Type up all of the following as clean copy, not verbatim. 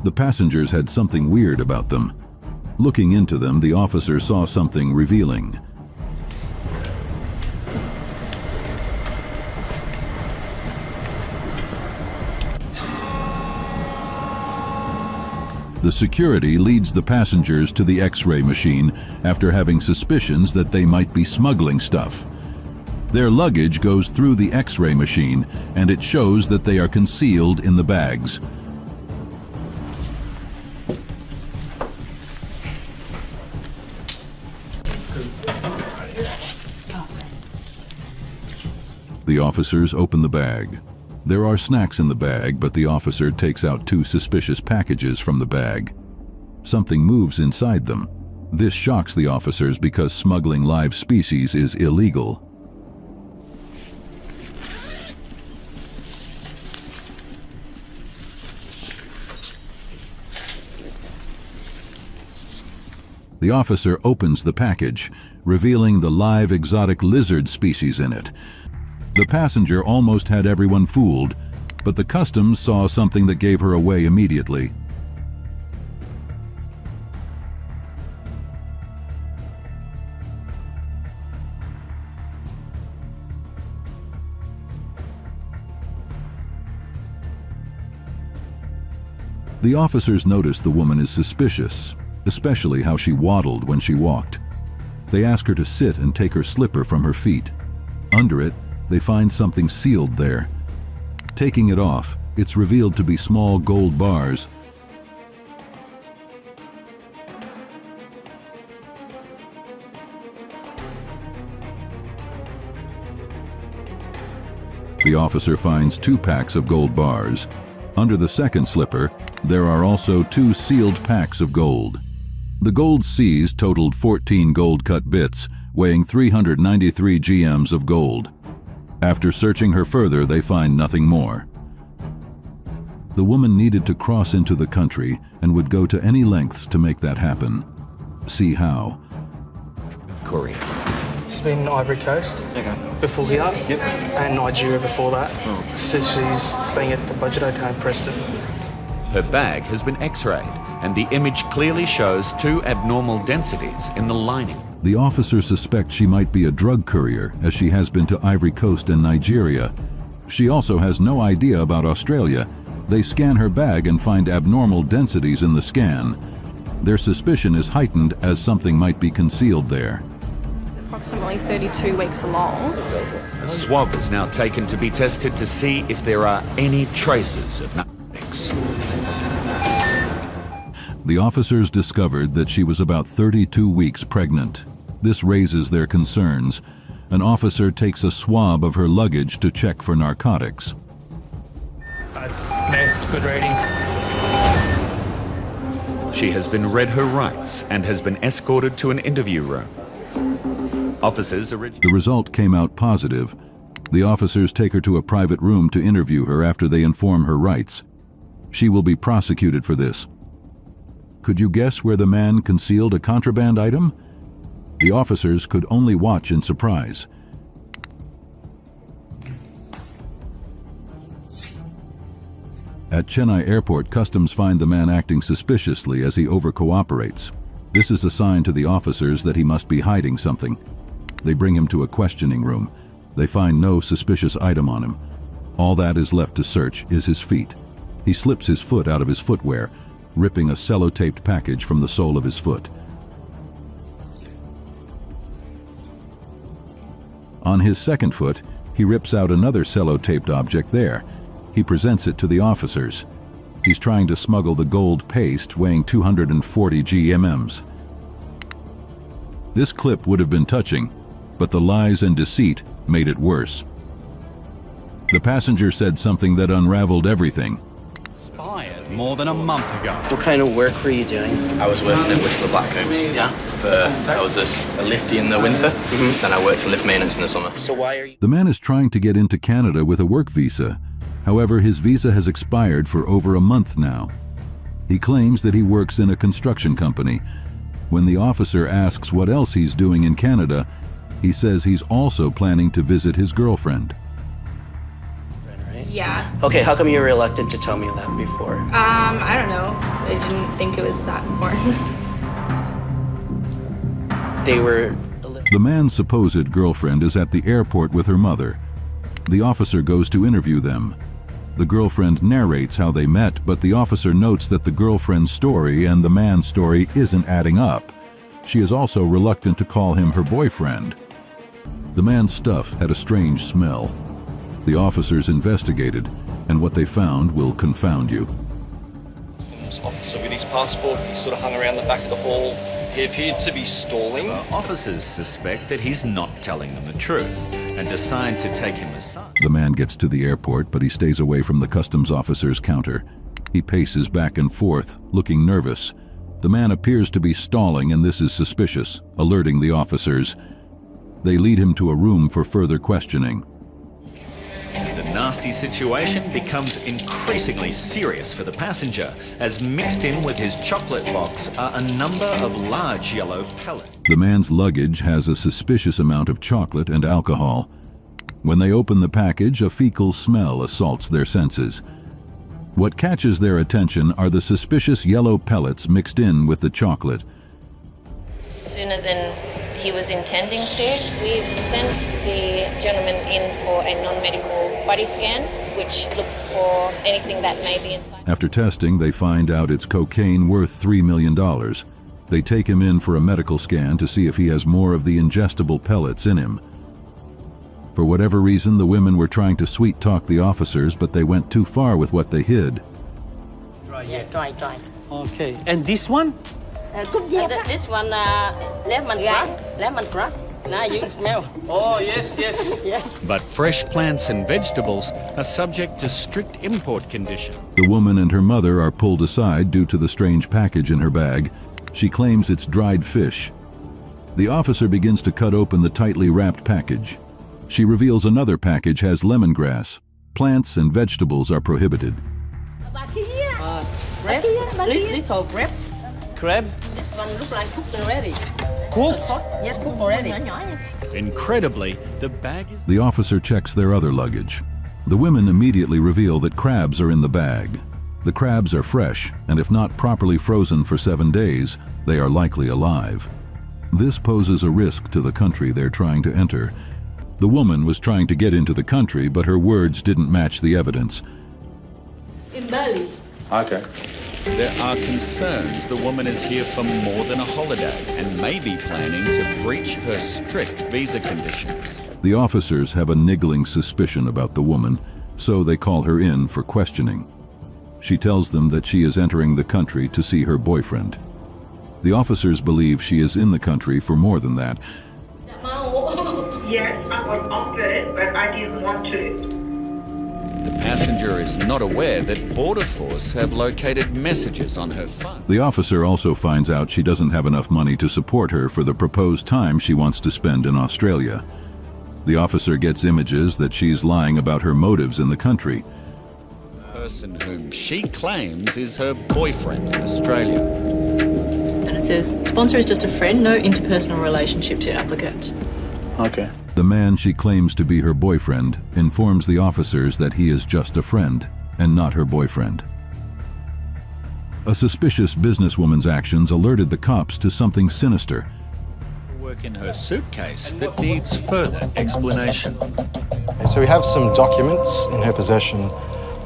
The passengers had something weird about them. Looking into them, the officer saw something revealing. The security leads the passengers to the X-ray machine after having suspicions that they might be smuggling stuff. Their luggage goes through the X-ray machine, and it shows that they are concealed in the bags. The officers open the bag. There are snacks in the bag, but the officer takes out 2 suspicious packages from the bag. Something moves inside them. This shocks the officers because smuggling live species is illegal. The officer opens the package, revealing the live exotic lizard species in it. The passenger almost had everyone fooled, but the customs saw something that gave her away immediately. The officers notice the woman is suspicious, especially how she waddled when she walked. They ask her to sit and take her slipper from her feet. Under it, they find something sealed there. Taking it off, it's revealed to be small gold bars. The officer finds 2 packs of gold bars. Under the second slipper, there are also 2 sealed packs of gold. The gold seized totaled 14 gold-cut bits, weighing 393 grams of gold. After searching her further, they find nothing more. The woman needed to cross into the country and would go to any lengths to make that happen. See how. Courier. She's been in Ivory Coast before here, and Nigeria before that. So she's staying at the budget hotel in Preston. Her bag has been x-rayed, and the image clearly shows 2 abnormal densities in the lining. The officers suspect she might be a drug courier, as she has been to Ivory Coast and Nigeria. She also has no idea about Australia. They scan her bag and find abnormal densities in the scan. Their suspicion is heightened as something might be concealed there. Approximately 32 weeks along. A swab is now taken to be tested to see if there are any traces of narcotics. The officers discovered that she was about 32 weeks pregnant. This raises their concerns. An officer takes a swab of her luggage to check for narcotics. That's meth, good rating. She has been read her rights and has been escorted to an interview room. The result came out positive. The officers take her to a private room to interview her after they inform her rights. She will be prosecuted for this. Could you guess where the man concealed a contraband item? The officers could only watch in surprise. At Chennai Airport, customs find the man acting suspiciously as he over-cooperates. This is a sign to the officers that he must be hiding something. They bring him to a questioning room. They find no suspicious item on him. All that is left to search is his feet. He slips his foot out of his footwear, ripping a sellotaped package from the sole of his foot. On his second foot, he rips out another sellotaped object there. He presents it to the officers. He's trying to smuggle the gold paste weighing 240 grams. This clip would have been touching, but the lies and deceit made it worse. The passenger said something that unraveled everything. Expired more than a month ago. What kind of work were you doing? I was working at Whistler Blackcomb. Yeah. I was a lifty in the winter, then I worked in lift maintenance in the summer. So why are you... The man is trying to get into Canada with a work visa. However, his visa has expired for over a month now. He claims that he works in a construction company. When the officer asks what else he's doing in Canada, he says he's also planning to visit his girlfriend. Yeah. Okay, how come you were reluctant to tell me that before? I don't know. didn't think it was that important. They were... The man's supposed girlfriend is at the airport with her mother. The officer goes to interview them. The girlfriend narrates how they met, but the officer notes that the girlfriend's story and the man's story isn't adding up. She is also reluctant to call him her boyfriend. The man's stuff had a strange smell. The officers investigated, and what they found will confound you. Customs officer with his passport, he sort of hung around the back of the hall. He appeared to be stalling. Officers suspect that he's not telling them the truth and decide to take him aside. The man gets to the airport, but he stays away from the customs officer's counter. He paces back and forth, looking nervous. The man appears to be stalling, and this is suspicious, alerting the officers. They lead him to a room for further questioning. The nasty situation becomes increasingly serious for the passenger, as mixed in with his chocolate box are a number of large yellow pellets. The man's luggage has a suspicious amount of chocolate and alcohol. When they open the package, a fecal smell assaults their senses. What catches their attention are the suspicious yellow pellets mixed in with the chocolate. Sooner than he was intending to, we've sent the gentleman in for a non-medical body scan, which looks for anything that may be inside. After testing, they find out it's cocaine worth $3 million. They take him in for a medical scan to see if he has more of the ingestible pellets in him. For whatever reason, the women were trying to sweet-talk the officers, but they went too far with what they hid. Try. Okay, and this one? This one, lemon grass. Now you smell. Oh, yes. Yes. But fresh plants and vegetables are subject to strict import conditions. The woman and her mother are pulled aside due to the strange package in her bag. She claims it's dried fish. The officer begins to cut open the tightly wrapped package. She reveals another package has lemongrass. Plants and vegetables are prohibited. Crab. Little crab. Crab? This one looks like cooked already. Cooked? Yes, cooked already. Incredibly, the bag is... The officer checks their other luggage. The women immediately reveal that crabs are in the bag. The crabs are fresh, and if not properly frozen for 7 days, they are likely alive. This poses a risk to the country they're trying to enter. The woman was trying to get into the country, but her words didn't match the evidence. In Bali. Okay. There are concerns the woman is here for more than a holiday and may be planning to breach her strict visa conditions. The officers have a niggling suspicion about the woman, so they call her in for questioning. She tells them that she is entering the country to see her boyfriend. The officers believe she is in the country for more than that. Yes, I was offered, but I didn't want to. The passenger is not aware that Border Force have located messages on her phone. The officer also finds out she doesn't have enough money to support her for the proposed time she wants to spend in Australia. The officer gets images that she's lying about her motives in the country. The person whom she claims is her boyfriend in Australia. And it says, sponsor is just a friend, no interpersonal relationship to applicant. Okay. The man she claims to be her boyfriend informs the officers that he is just a friend and not her boyfriend. A suspicious businesswoman's actions alerted the cops to something sinister. Work in her suitcase that needs further explanation. So we have some documents in her possession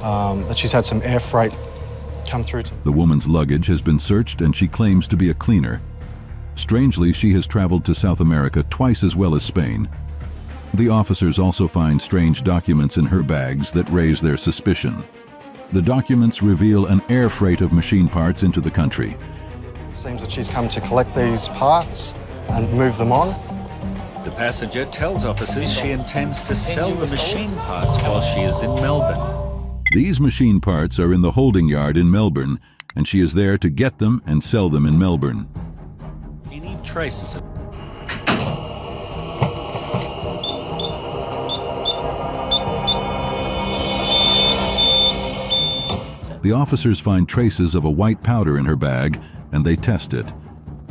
that she's had some air freight come through to. The woman's luggage has been searched and she claims to be a cleaner. Strangely, she has traveled to South America twice as well as Spain. The officers also find strange documents in her bags that raise their suspicion. The documents reveal an air freight of machine parts into the country. It seems that she's come to collect these parts and move them on. The passenger tells officers she intends to sell the machine parts while she is in Melbourne. These machine parts are in the holding yard in Melbourne, and she is there to get them and sell them in Melbourne. Any traces of... The officers find traces of a white powder in her bag, and they test it.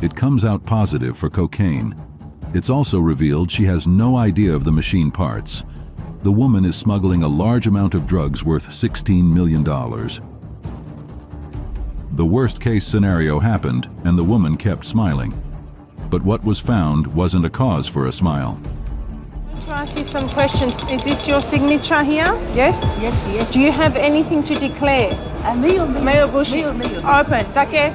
It comes out positive for cocaine. It's also revealed she has no idea of the machine parts. The woman is smuggling a large amount of drugs worth $16 million. The worst-case scenario happened, and the woman kept smiling. But what was found wasn't a cause for a smile. To ask you some questions. Is this your signature here? Yes? Yes, yes. Do you have anything to declare? Mail bushi. Open. Take.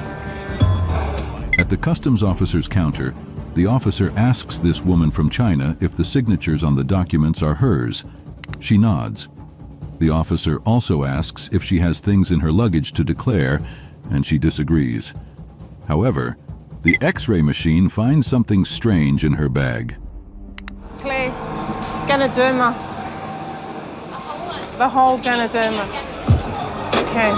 At the customs officer's counter, the officer asks this woman from China if the signatures on the documents are hers. She nods. The officer also asks if she has things in her luggage to declare, and she disagrees. However, the X-ray machine finds something strange in her bag. Claire. Ganoderma. The whole Ganoderma. Okay.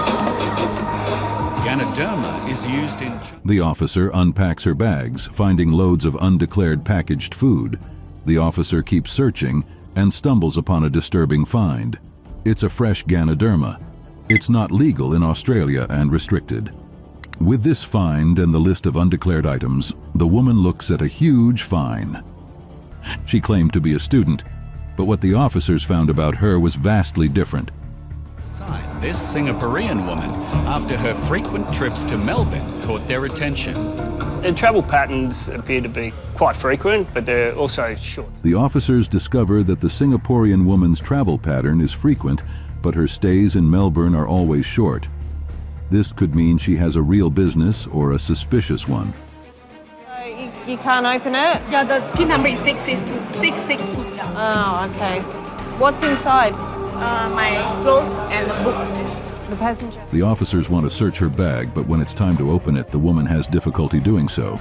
Ganoderma is used in... The officer unpacks her bags, finding loads of undeclared packaged food. The officer keeps searching and stumbles upon a disturbing find. It's a fresh Ganoderma. It's not legal in Australia and restricted. With this find and the list of undeclared items, the woman looks at a huge fine. She claimed to be a student, but what the officers found about her was vastly different. This Singaporean woman, after her frequent trips to Melbourne, caught their attention. Their travel patterns appear to be quite frequent, but they're also short. The officers discover that the Singaporean woman's travel pattern is frequent, but her stays in Melbourne are always short. This could mean she has a real business or a suspicious one. You can't open it? Yeah, the PIN number is 662. Yeah. Oh, okay. What's inside? My clothes and the books. The passenger. The officers want to search her bag, but when it's time to open it, the woman has difficulty doing so.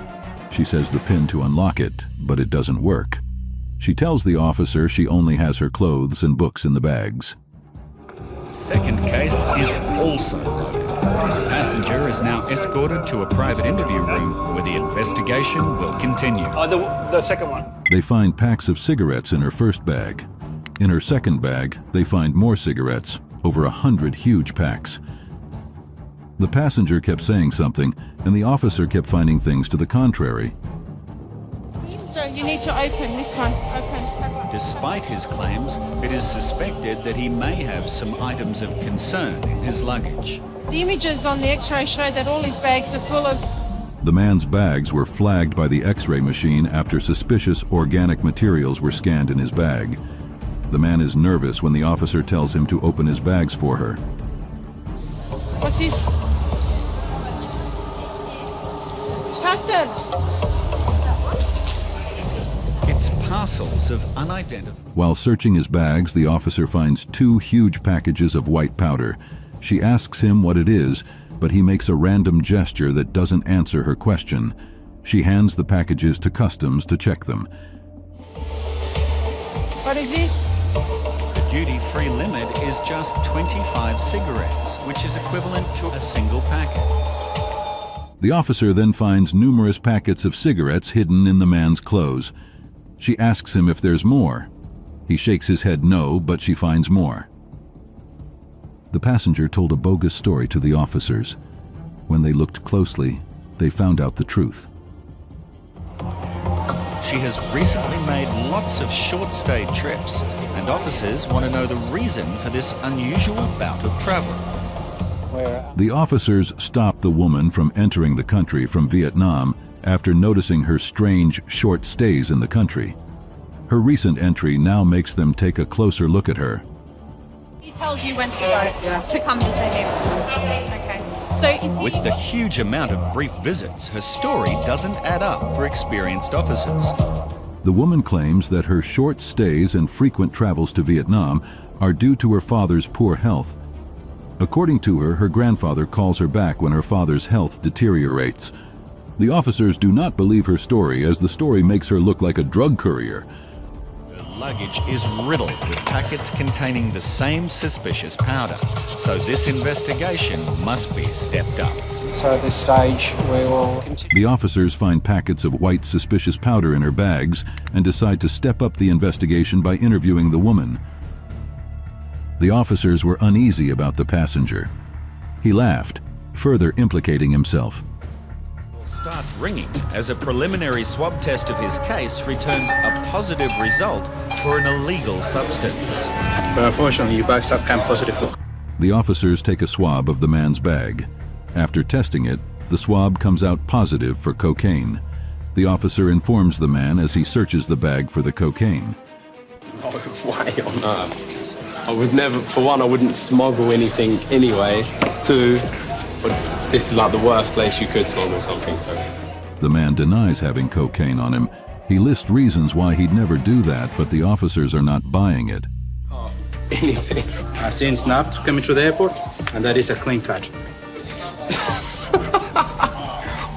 She says the PIN to unlock it, but it doesn't work. She tells the officer she only has her clothes and books in the bags. The second case is also loaded. The passenger is now escorted to a private interview room where the investigation will continue. The second one. They find packs of cigarettes in her first bag. In her second bag, they find more cigarettes, over 100 huge packs. The passenger kept saying something, and the officer kept finding things to the contrary. So you need to open this one. Open. Despite his claims, it is suspected that he may have some items of concern in his luggage. The images on the X-ray show that all his bags are full of... The man's bags were flagged by the X-ray machine after suspicious organic materials were scanned in his bag. The man is nervous when the officer tells him to open his bags for her. What's this? Customs. It's parcels of unidentified... While searching his bags, the officer finds 2 huge packages of white powder. She asks him what it is, but he makes a random gesture that doesn't answer her question. She hands the packages to customs to check them. What is this? The duty-free limit is just 25 cigarettes, which is equivalent to a single packet. The officer then finds numerous packets of cigarettes hidden in the man's clothes. She asks him if there's more. He shakes his head no, but she finds more. The passenger told a bogus story to the officers. When they looked closely, they found out the truth. She has recently made lots of short-stay trips, and officers want to know the reason for this unusual bout of travel. The officers stopped the woman from entering the country from Vietnam after noticing her strange short stays in the country. Her recent entry now makes them take a closer look at her. He tells you when to go to come to him. Okay. So is he... With the huge amount of brief visits, her story doesn't add up for experienced officers. The woman claims that her short stays and frequent travels to Vietnam are due to her father's poor health. According to her, her grandfather calls her back when her father's health deteriorates. The officers do not believe her story, as the story makes her look like a drug courier. Her luggage is riddled with packets containing the same suspicious powder, so this investigation must be stepped up. So at this stage, we will continue. The officers find packets of white suspicious powder in her bags and decide to step up the investigation by interviewing the woman. The officers were uneasy about the passenger. He laughed, further implicating himself. Start ringing as a preliminary swab test of his case returns a positive result for an illegal substance. But unfortunately, you both came positive. The officers take a swab of the man's bag. After testing it, the swab comes out positive for cocaine. The officer informs the man as he searches the bag for the cocaine. No way on earth. I would never, for one, I wouldn't smuggle anything anyway. Two, this is like the worst place you could smuggle something to. The man denies having cocaine on him. He lists reasons why he'd never do that, but the officers are not buying it. Anything. I seen snapped coming through the airport, and that is a clean cut.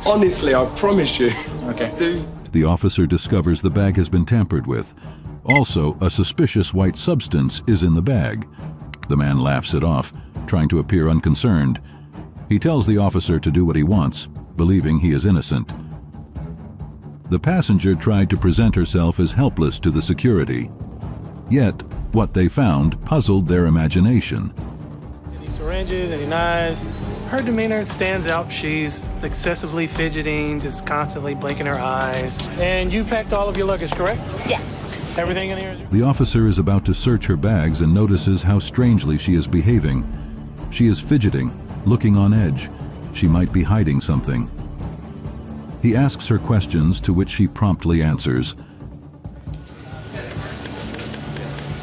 Honestly, I promise you. Okay. Dude. The officer discovers the bag has been tampered with. Also, a suspicious white substance is in the bag. The man laughs it off, trying to appear unconcerned. He tells the officer to do what he wants, believing he is innocent. The passenger tried to present herself as helpless to the security. Yet, what they found puzzled their imagination. Any syringes, any knives? Her demeanor stands out. She's excessively fidgeting, just constantly blinking her eyes. And you packed all of your luggage, correct? Yes. Everything in here is... The officer is about to search her bags and notices how strangely she is behaving. She is fidgeting, looking on edge. She might be hiding something. He asks her questions, to which she promptly answers.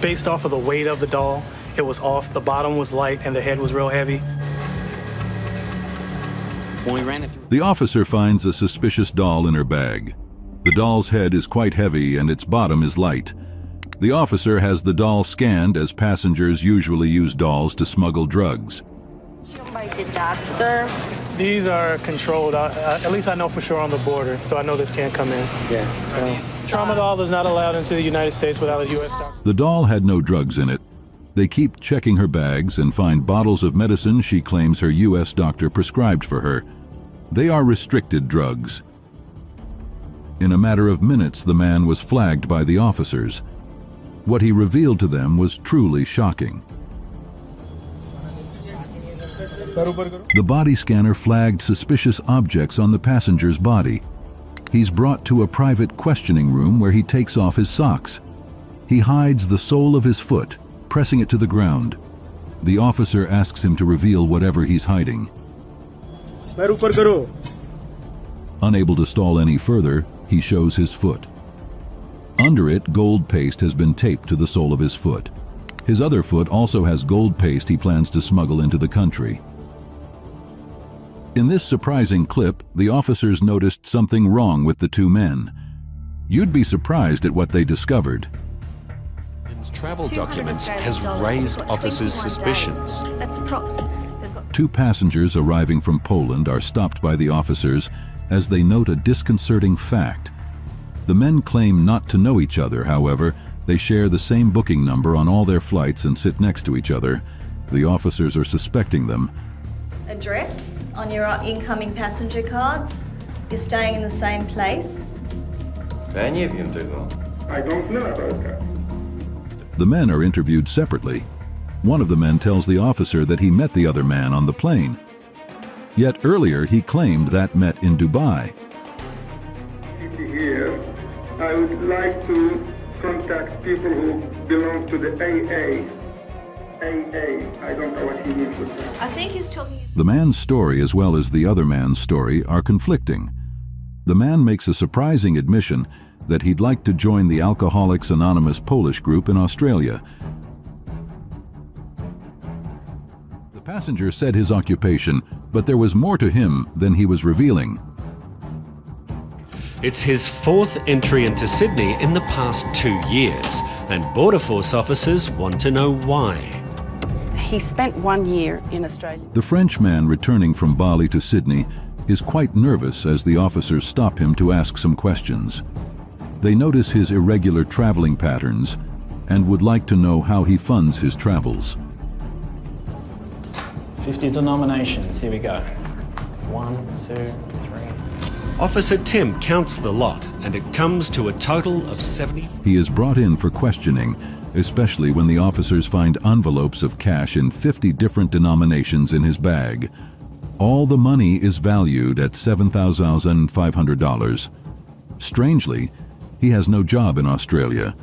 Based off of the weight of the doll, it was off. The bottom was light and the head was real heavy. The officer finds a suspicious doll in her bag. The doll's head is quite heavy and its bottom is light. The officer has the doll scanned, as passengers usually use dolls to smuggle drugs. By the doctor. These are controlled, at least I know for sure, on the border, so I know this can't come in. Yeah. So, tramadol is not allowed into the United States without a U.S. doctor. The doll had no drugs in it. They keep checking her bags and find bottles of medicine she claims her U.S. doctor prescribed for her. They are restricted drugs. In a matter of minutes, the man was flagged by the officers. What he revealed to them was truly shocking. The body scanner flagged suspicious objects on the passenger's body. He's brought to a private questioning room where he takes off his socks. He hides the sole of his foot, pressing it to the ground. The officer asks him to reveal whatever he's hiding. Unable to stall any further, he shows his foot. Under it, gold paste has been taped to the sole of his foot. His other foot also has gold paste he plans to smuggle into the country. In this surprising clip, the officers noticed something wrong with the two men. You'd be surprised at what they discovered. His travel documents has raised officers' suspicions. That's approximate. Two passengers arriving from Poland are stopped by the officers as they note a disconcerting fact. The men claim not to know each other, however. They share the same booking number on all their flights and sit next to each other. The officers are suspecting them. Address on your incoming passenger cards. You're staying in the same place. I don't know about that. The men are interviewed separately. One of the men tells the officer that he met the other man on the plane. Yet earlier he claimed that met in Dubai. Here, I would like to contact people who belong to the AA. I don't know what he means with that. I think he's talking... The man's story, as well as the other man's story, are conflicting. The man makes a surprising admission that he'd like to join the Alcoholics Anonymous Polish group in Australia. The passenger said his occupation, but there was more to him than he was revealing. It's his fourth entry into Sydney in the past 2 years, and Border Force officers want to know why. He spent 1 year in Australia. The French man returning from Bali to Sydney is quite nervous as the officers stop him to ask some questions. They notice his irregular traveling patterns and would like to know how he funds his travels. 50 denominations, here we go. 1, 2, 3. Officer Tim counts the lot, and it comes to a total of 70. He is brought in for questioning, especially when the officers find envelopes of cash in 50 different denominations in his bag. All the money is valued at $7,500. Strangely, he has no job in Australia.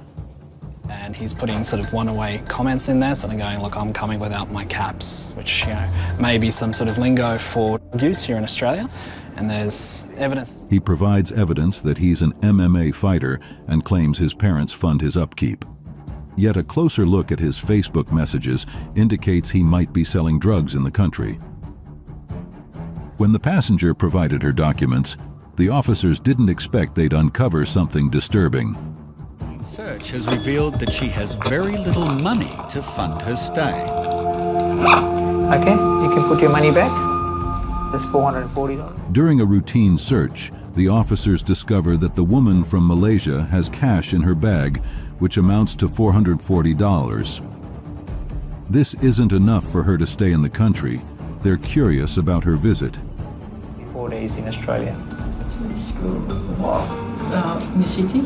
And he's putting sort of one-way comments in there, sort of going, look, I'm coming without my caps, which, you know, may be some sort of lingo for use here in Australia. And there's evidence. He provides evidence that he's an MMA fighter and claims his parents fund his upkeep. Yet a closer look at his Facebook messages indicates he might be selling drugs in the country. When the passenger provided her documents, the officers didn't expect they'd uncover something disturbing. Search has revealed that she has very little money to fund her stay. Okay, you can put your money back. That's $440. During a routine search, the officers discover that the woman from Malaysia has cash in her bag, which amounts to $440. This isn't enough for her to stay in the country. They're curious about her visit. 4 days in Australia. So let's go in the city.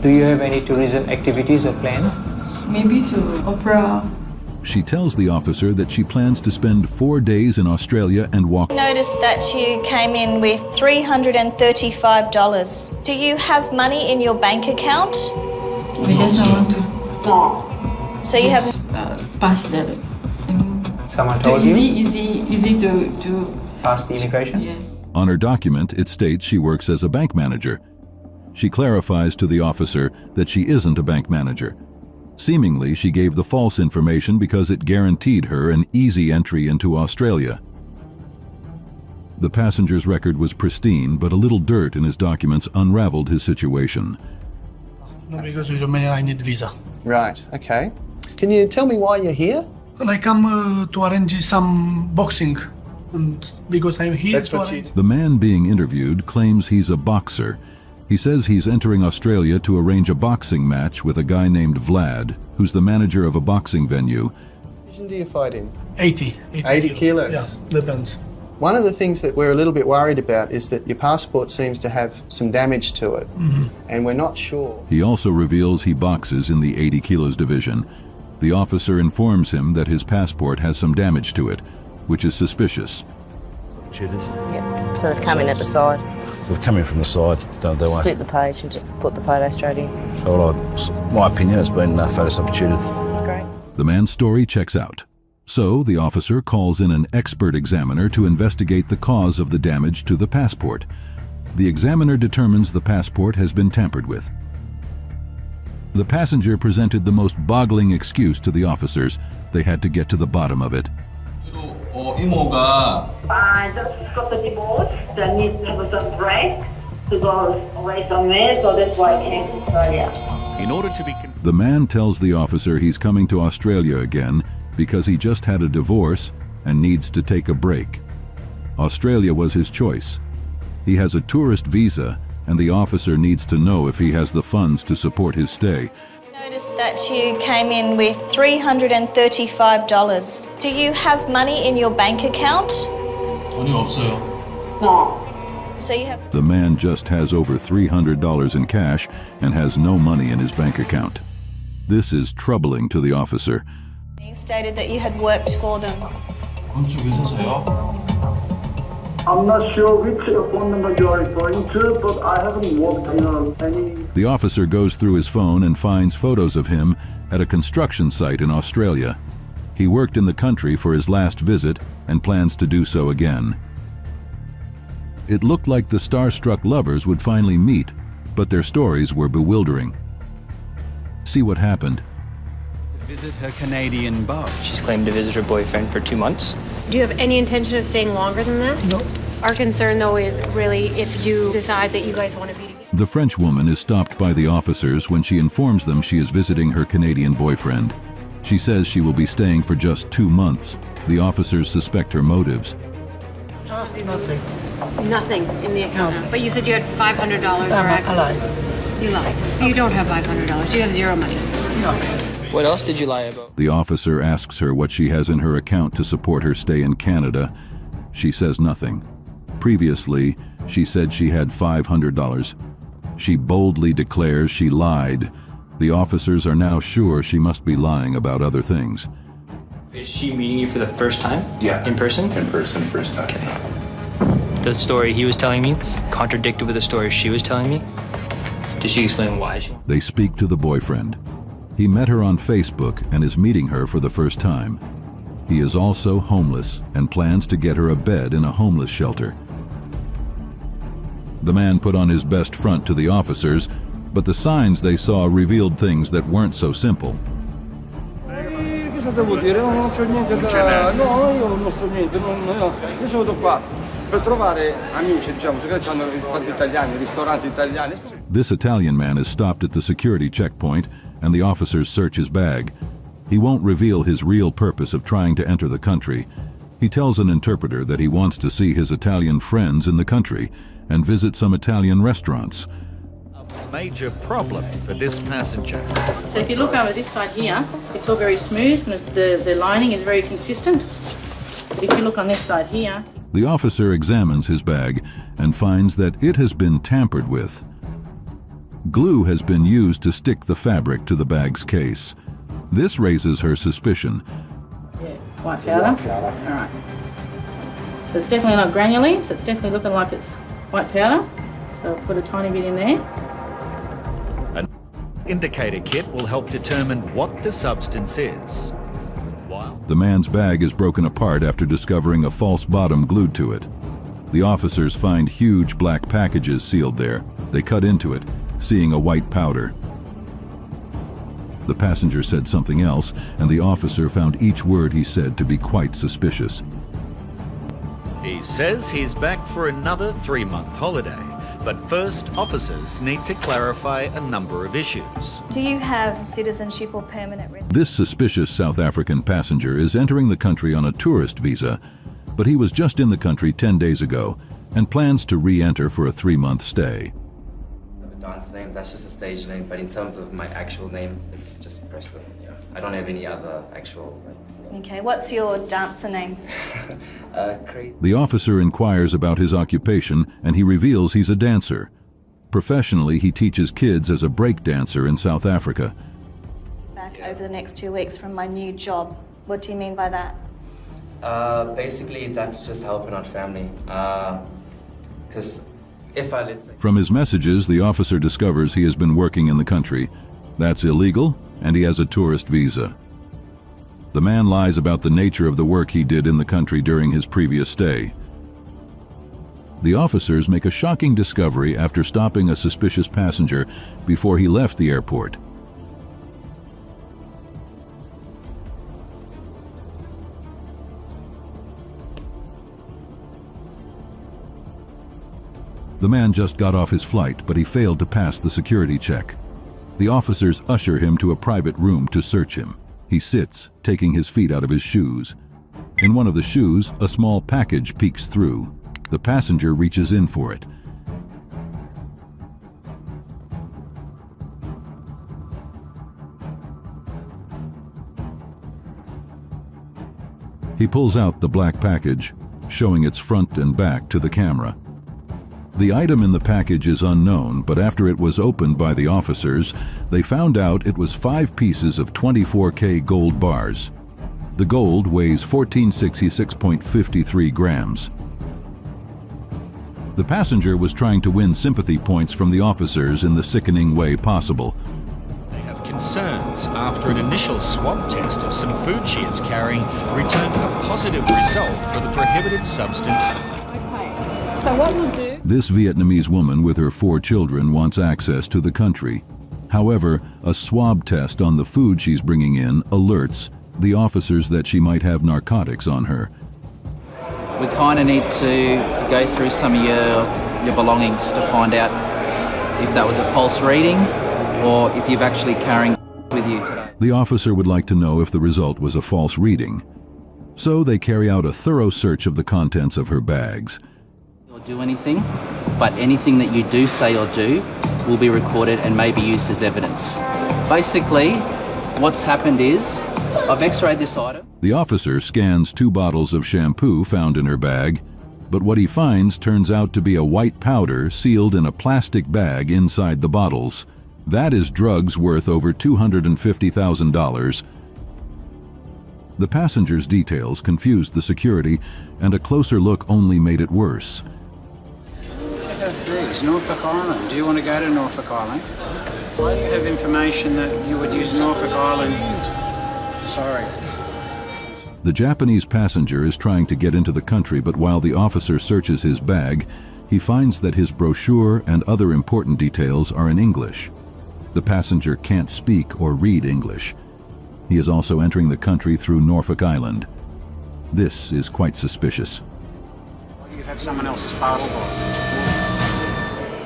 Do you have any tourism activities or plan? Maybe to opera. She tells the officer that she plans to spend 4 days in Australia and walk. Noticed that you came in with $335. Do you have money in your bank account? Because I want to. No. So you have pass that. Someone told you? Easy to pass the immigration? Yes. On her document, it states she works as a bank manager. She clarifies to the officer that she isn't a bank manager. Seemingly, she gave the false information because it guaranteed her an easy entry into Australia. The passenger's record was pristine, but a little dirt in his documents unraveled his situation. No, because with Romania I need visa. Right, okay. Can you tell me why you're here? And I come to arrange some boxing, and because I'm here. That's what you... The man being interviewed claims he's a boxer. He says he's entering Australia to arrange a boxing match with a guy named Vlad, who's the manager of a boxing venue. What division do you fight in? 80 kilos? Yeah, depends. One of the things that we're a little bit worried about is that your passport seems to have some damage to it, and we're not sure. He also reveals he boxes in the 80 kilos division. The officer informs him that his passport has some damage to it, which is suspicious. Yeah, so they've come in at the side. They've come in from the side, don't they? Split the page and just put the photo straight in. So my opinion, it's been photo substituted. Great. The man's story checks out. So the officer calls in an expert examiner to investigate the cause of the damage to the passport. The examiner determines the passport has been tampered with. The passenger presented the most boggling excuse to the officers. They had to get to the bottom of it. I just got the divorce. I need to have some break to go away somewhere, so that's why I came to Australia. In order to be... The man tells the officer he's coming to Australia again because he just had a divorce and needs to take a break. Australia was his choice. He has a tourist visa, and the officer needs to know if he has the funds to support his stay. Noticed that you came in with $335. Do you have money in your bank account? No. So you have... The man just has over $300 in cash and has no money in his bank account. This is troubling to the officer. You stated that you had worked for them. I'm not sure which phone number you are referring to, but I haven't worked in any... The officer goes through his phone and finds photos of him at a construction site in Australia. He worked in the country for his last visit and plans to do so again. It looked like the starstruck lovers would finally meet, but their stories were bewildering. See what happened. To visit her Canadian beau. She's claimed to visit her boyfriend for 2 months. Do you have any intention of staying longer than that? No. Our concern, though, is really if you decide that you guys want to be together. The French woman is stopped by the officers when she informs them she is visiting her Canadian boyfriend. She says she will be staying for just 2 months. The officers suspect her motives. Nothing. Nothing in the account. But you said you had $500, correct? I lied. You lied. So you don't have $500. You have zero money. No. What else did you lie about? The officer asks her what she has in her account to support her stay in Canada. She says nothing. Previously, she said she had $500. She boldly declares she lied. The officers are now sure she must be lying about other things. Is she meeting you for the first time? Yeah. In person? In person, first time. Okay. The story he was telling me contradicted with the story she was telling me. Did she explain why she... They speak to the boyfriend. He met her on Facebook and is meeting her for the first time. He is also homeless and plans to get her a bed in a homeless shelter. The man put on his best front to the officers, but the signs they saw revealed things that weren't so simple. Cosa devo dire? Non c'ho niente da... No, io non so niente. Io sono venuto qua per trovare amici, diciamo, se hanno tanti italiani, ristoranti italiani. This Italian man is stopped at the security checkpoint and the officers search his bag. He won't reveal his real purpose of trying to enter the country. He tells an interpreter that he wants to see his Italian friends in the country and visit some Italian restaurants. A major problem for this passenger. So if you look over this side here, it's all very smooth and the lining is very consistent. But if you look on this side here... The officer examines his bag and finds that it has been tampered with. Glue has been used to stick the fabric to the bag's case. This raises her suspicion. Yeah, white powder. All right. So it's definitely not granular, so it's definitely looking like it's white powder. So I'll put a tiny bit in there. An indicator kit will help determine what the substance is. The man's bag is broken apart after discovering a false bottom glued to it. The officers find huge black packages sealed there. They cut into it, seeing a white powder. The passenger said something else, and the officer found each word he said to be quite suspicious. He says he's back for another 3-month holiday, but first officers need to clarify a number of issues. Do you have citizenship or permanent residence? This suspicious South African passenger is entering the country on a tourist visa, but he was just in the country 10 days ago and plans to re-enter for a 3-month stay. Dance name, that's just a stage name, but in terms of my actual name, it's just Preston. Yeah, I don't have any other actual. Okay, what's your dancer name? Crazy. The officer inquires about his occupation and he reveals he's a dancer. Professionally, he teaches kids as a break dancer in South Africa. Back over the next 2 weeks from my new job. What do you mean by that? Basically, that's just helping out family. Because From his messages, the officer discovers he has been working in the country. That's illegal, and he has a tourist visa. The man lies about the nature of the work he did in the country during his previous stay. The officers make a shocking discovery after stopping a suspicious passenger before he left the airport. The man just got off his flight, but he failed to pass the security check. The officers usher him to a private room to search him. He sits, taking his feet out of his shoes. In one of the shoes, a small package peeks through. The passenger reaches in for it. He pulls out the black package, showing its front and back to the camera. The item in the package is unknown, but after it was opened by the officers, they found out it was 5 pieces of 24K gold bars. The gold weighs 1466.53 grams. The passenger was trying to win sympathy points from the officers in the sickening way possible. They have concerns after an initial swab test of some food she is carrying returned a positive result for the prohibited substance. So what we'll do... This Vietnamese woman with her 4 children wants access to the country. However, a swab test on the food she's bringing in alerts the officers that she might have narcotics on her. We kind of need to go through some of your belongings to find out if that was a false reading or if you've actually carrying with you today. The officer would like to know if the result was a false reading. So they carry out a thorough search of the contents of her bags. Do anything, but anything that you do say or do will be recorded and may be used as evidence. Basically, what's happened is, I've x-rayed this item. The officer scans 2 bottles of shampoo found in her bag, but what he finds turns out to be a white powder sealed in a plastic bag inside the bottles. That is drugs worth over $250,000. The passenger's details confused the security, and a closer look only made it worse. Please, Norfolk Island. Do you want to go to Norfolk Island? Why do you have information that you would use Norfolk Island? Sorry. The Japanese passenger is trying to get into the country, but while the officer searches his bag, he finds that his brochure and other important details are in English. The passenger can't speak or read English. He is also entering the country through Norfolk Island. This is quite suspicious. You have someone else's passport.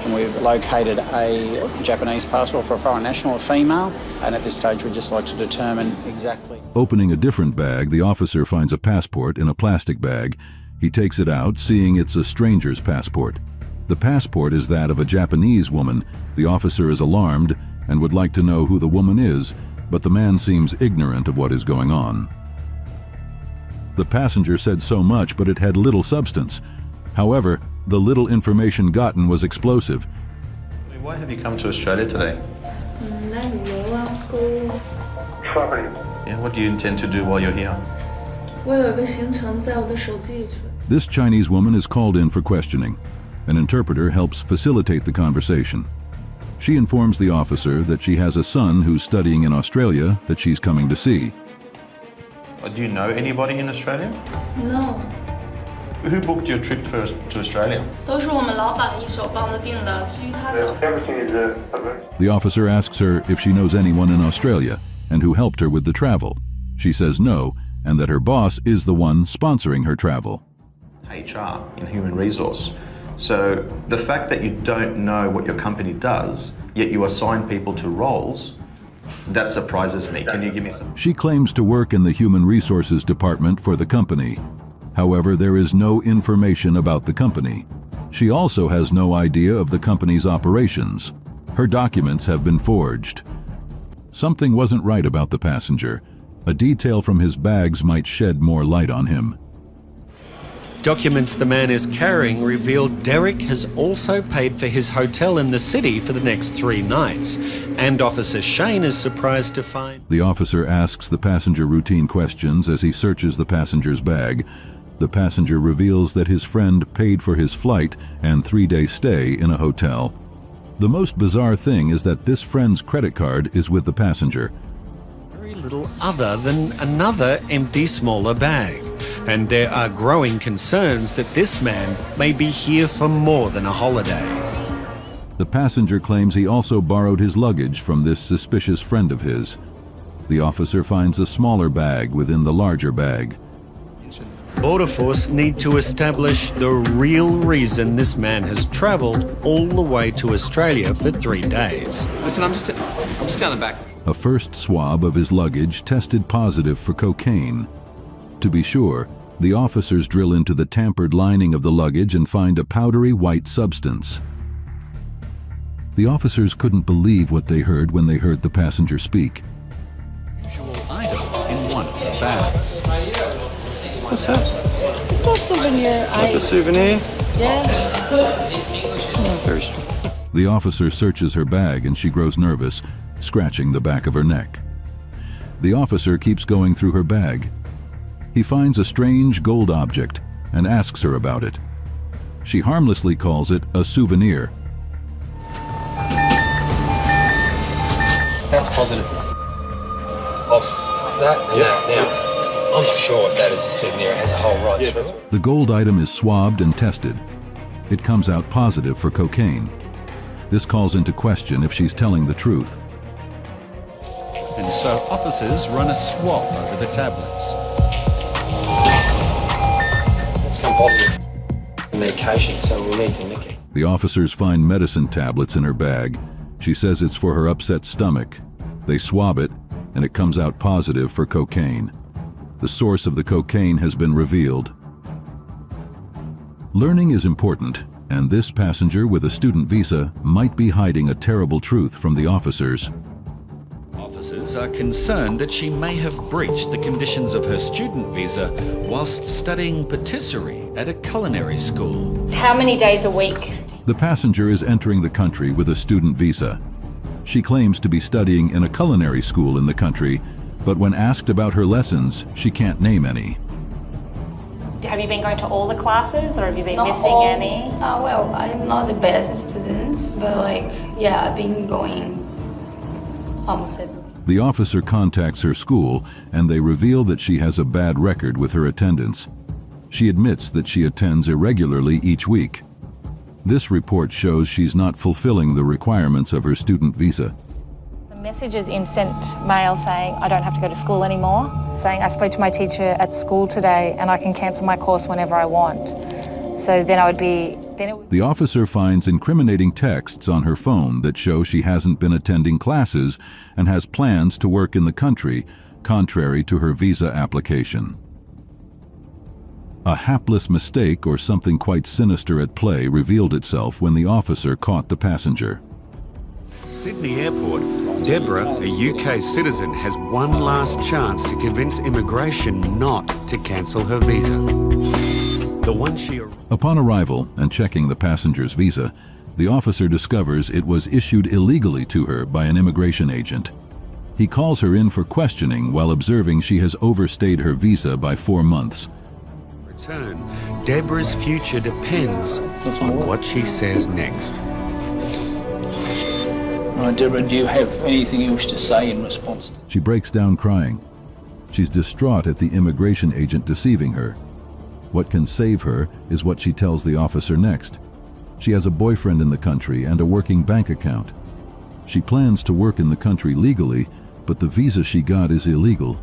And we've located a Japanese passport for a foreign national, a female, and at this stage we'd just like to determine exactly. Opening a different bag, the officer finds a passport in a plastic bag. He takes it out, seeing it's a stranger's passport. The passport is that of a Japanese woman. The officer is alarmed and would like to know who the woman is, but the man seems ignorant of what is going on. The passenger said so much, but it had little substance. However, the little information gotten was explosive. Why have you come to Australia today? Traveling. Yeah, what do you intend to do while you're here? This Chinese woman is called in for questioning. An interpreter helps facilitate the conversation. She informs the officer that she has a son who's studying in Australia that she's coming to see. Do you know anybody in Australia? No. Who booked your trip to Australia? 都是我们老板一手帮着订的，至于他想。 Everything is arranged. The officer asks her if she knows anyone in Australia and who helped her with the travel. She says no, and that her boss is the one sponsoring her travel. HR in human resource. So the fact that you don't know what your company does, yet you assign people to roles, that surprises me. Can you give me some? She claims to work in the human resources department for the company. However, there is no information about the company. She also has no idea of the company's operations. Her documents have been forged. Something wasn't right about the passenger. A detail from his bags might shed more light on him. Documents the man is carrying reveal Derek has also paid for his hotel in the city for the next 3 nights, and Officer Shane is surprised to find... The officer asks the passenger routine questions as he searches the passenger's bag. The passenger reveals that his friend paid for his flight and 3-day stay in a hotel. The most bizarre thing is that this friend's credit card is with the passenger. Very little other than another empty, smaller bag. And there are growing concerns that this man may be here for more than a holiday. The passenger claims he also borrowed his luggage from this suspicious friend of his. The officer finds a smaller bag within the larger bag. Border Force need to establish the real reason this man has travelled all the way to Australia for 3 days. Listen, I'm just down the back. A first swab of his luggage tested positive for cocaine. To be sure, the officers drill into the tampered lining of the luggage and find a powdery white substance. The officers couldn't believe what they heard when they heard the passenger speak. Usual item in one of the bags. What's that? It's a souvenir. Like a souvenir? Yeah. Oh, very strong. The officer searches her bag and she grows nervous, scratching the back of her neck. The officer keeps going through her bag. He finds a strange gold object and asks her about it. She harmlessly calls it a souvenir. That's positive. Off that? Yeah. Now, I'm not sure if that is a souvenir. It has a hole right through it. The gold item is swabbed and tested. It comes out positive for cocaine. This calls into question if she's telling the truth. And so officers run a swab over the tablets. It's come positive. Medication, so we'll need to nick it. The officers find medicine tablets in her bag. She says it's for her upset stomach. They swab it, and it comes out positive for cocaine. The source of the cocaine has been revealed. Learning is important, and this passenger with a student visa might be hiding a terrible truth from the officers. Officers are concerned that she may have breached the conditions of her student visa whilst studying patisserie at a culinary school. How many days a week? The passenger is entering the country with a student visa. She claims to be studying in a culinary school in the country, but when asked about her lessons, she can't name any. Have you been going to all the classes or have you been Not missing all. any? Well, I'm not the best student, but I've been going almost every week. The officer contacts her school and they reveal that she has a bad record with her attendance. She admits that she attends irregularly each week. This report shows she's not fulfilling the requirements of her student visa. The messages in sent mail saying I don't have to go to school anymore, saying I spoke to my teacher at school today and I can cancel my course whenever I want. So then The officer finds incriminating texts on her phone that show she hasn't been attending classes and has plans to work in the country, contrary to her visa application. A hapless mistake or something quite sinister at play revealed itself when the officer caught the passenger. Sydney Airport, Deborah, a UK citizen, has one last chance to convince immigration not to cancel her visa. The one she... Upon arrival and checking the passenger's visa, the officer discovers it was issued illegally to her by an immigration agent. He calls her in for questioning while observing she has overstayed her visa by 4 months. Deborah's future depends on what she says next. Right, Deborah, do you have anything you wish to say in response? She breaks down crying. She's distraught at the immigration agent deceiving her. What can save her is what she tells the officer next. She has a boyfriend in the country and a working bank account. She plans to work in the country legally, but the visa she got is illegal.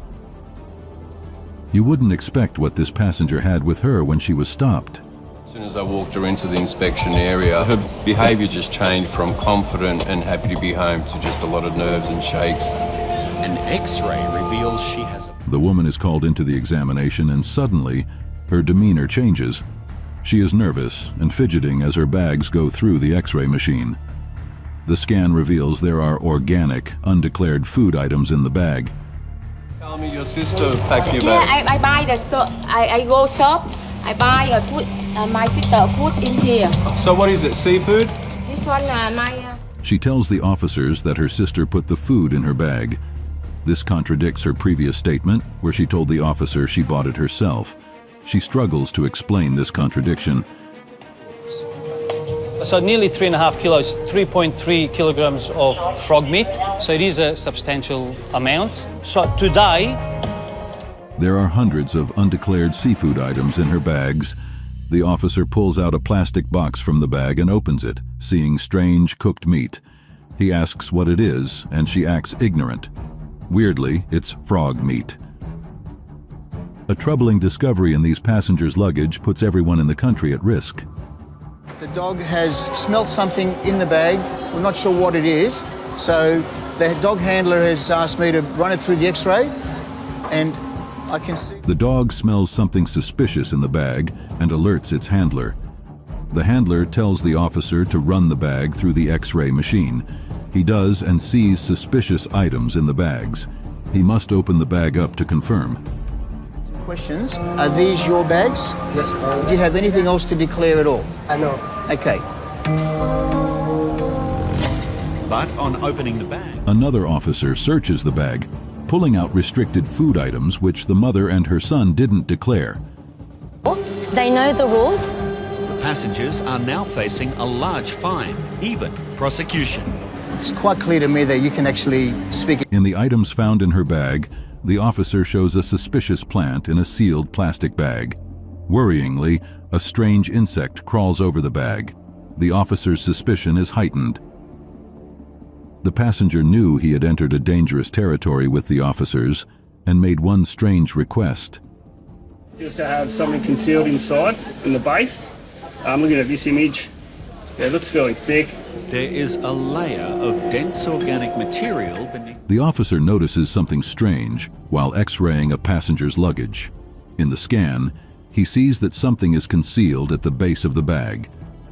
You wouldn't expect what this passenger had with her when she was stopped. As soon as I walked her into the inspection area, her behaviour just changed from confident and happy to be home to just a lot of nerves and shakes. An X-ray reveals she has a... The woman is called into the examination and suddenly, her demeanour changes. She is nervous and fidgeting as her bags go through the X-ray machine. The scan reveals there are organic, undeclared food items in the bag. Tell me your sister packed your Yeah, bag. I buy the shop. I go shop. I buy a food. My sister food in here. So what is it, seafood? This one, my. She tells the officers that her sister put the food in her bag. This contradicts her previous statement, where she told the officer she bought it herself. She struggles to explain this contradiction. So nearly 3.5 kilos, 3.3 kilograms of frog meat. So it is a substantial amount. So today... There are hundreds of undeclared seafood items in her bags. The officer pulls out a plastic box from the bag and opens it, seeing strange cooked meat. He asks what it is, and she acts ignorant. Weirdly, it's frog meat. A troubling discovery in these passengers' luggage puts everyone in the country at risk. The dog has smelt something in the bag. We're not sure what it is. So the dog handler has asked me to run it through the X-ray, and I can see... The dog smells something suspicious in the bag and alerts its handler. The handler tells the officer to run the bag through the X-ray machine. He does and sees suspicious items in the bags. He must open the bag up to confirm. Questions. Are these your bags? Yes. Do you have anything else to declare at all? No. Okay. But on opening the bag... Another officer searches the bag, pulling out restricted food items which the mother and her son didn't declare. They know the rules. The passengers are now facing a large fine, even prosecution. It's quite clear to me that you can actually speak... In the items found in her bag, the officer shows a suspicious plant in a sealed plastic bag. Worryingly, a strange insect crawls over the bag. The officer's suspicion is heightened. The passenger knew he had entered a dangerous territory with the officers and made one strange request. Just to have something concealed inside, in the base. I'm looking at this image. Yeah, it looks fairly thick. There is a layer of dense organic material beneath... The officer notices something strange while X-raying a passenger's luggage. In the scan, he sees that something is concealed at the base of the bag.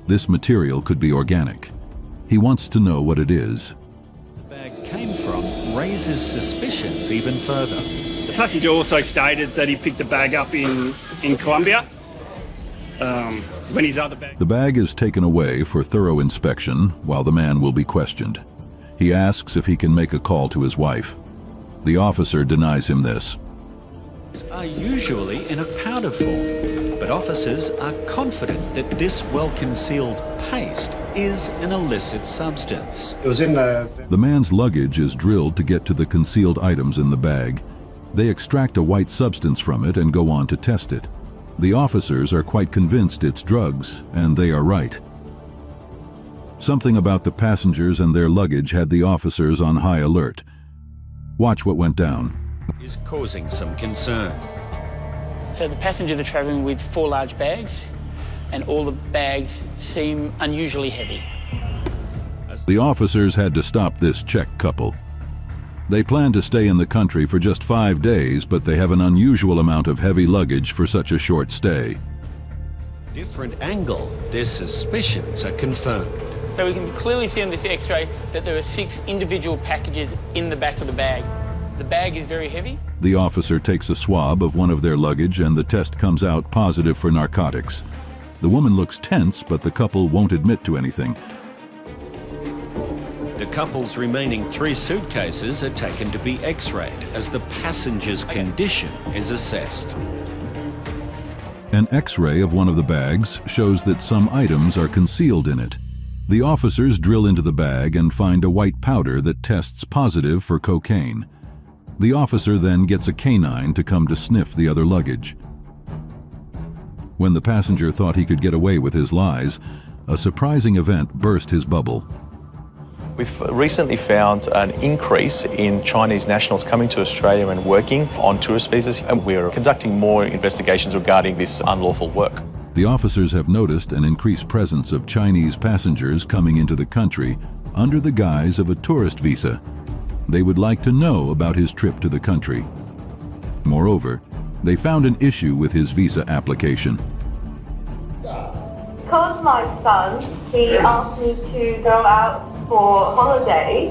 This material could be organic. He wants to know what it is. The bag came from raises suspicions even further. The passenger also stated that he picked the bag up in Colombia. When his other bag... The bag is taken away for thorough inspection while the man will be questioned. He asks if he can make a call to his wife. The officer denies him this. Are usually in a powder form, But officers are confident that this well-concealed paste is an illicit substance. It was in the... The man's luggage is drilled to get to the concealed items in the bag. They extract a white substance from it and go on to test it. The officers are quite convinced it's drugs, and they are right. Something about the passengers and their luggage had the officers on high alert. Watch what went down. Is causing some concern. So the passengers are travelling with 4 large bags, and all the bags seem unusually heavy. The officers had to stop this Czech couple. They plan to stay in the country for just 5 days, but they have an unusual amount of heavy luggage for such a short stay. Different angle, their suspicions are confirmed. So we can clearly see on this x-ray that there are 6 individual packages in the back of the bag. The bag is very heavy. The officer takes a swab of one of their luggage and the test comes out positive for narcotics. The woman looks tense, but the couple won't admit to anything. The couple's remaining 3 suitcases are taken to be x-rayed as the passenger's condition is assessed. An x-ray of one of the bags shows that some items are concealed in it. The officers drill into the bag and find a white powder that tests positive for cocaine. The officer then gets a canine to come to sniff the other luggage. When the passenger thought he could get away with his lies, a surprising event burst his bubble. We've recently found an increase in Chinese nationals coming to Australia and working on tourist visas, and we're conducting more investigations regarding this unlawful work. The officers have noticed an increased presence of Chinese passengers coming into the country under the guise of a tourist visa. They would like to know about his trip to the country. Moreover, they found an issue with his visa application. Because my son, he asked me to go out for holiday,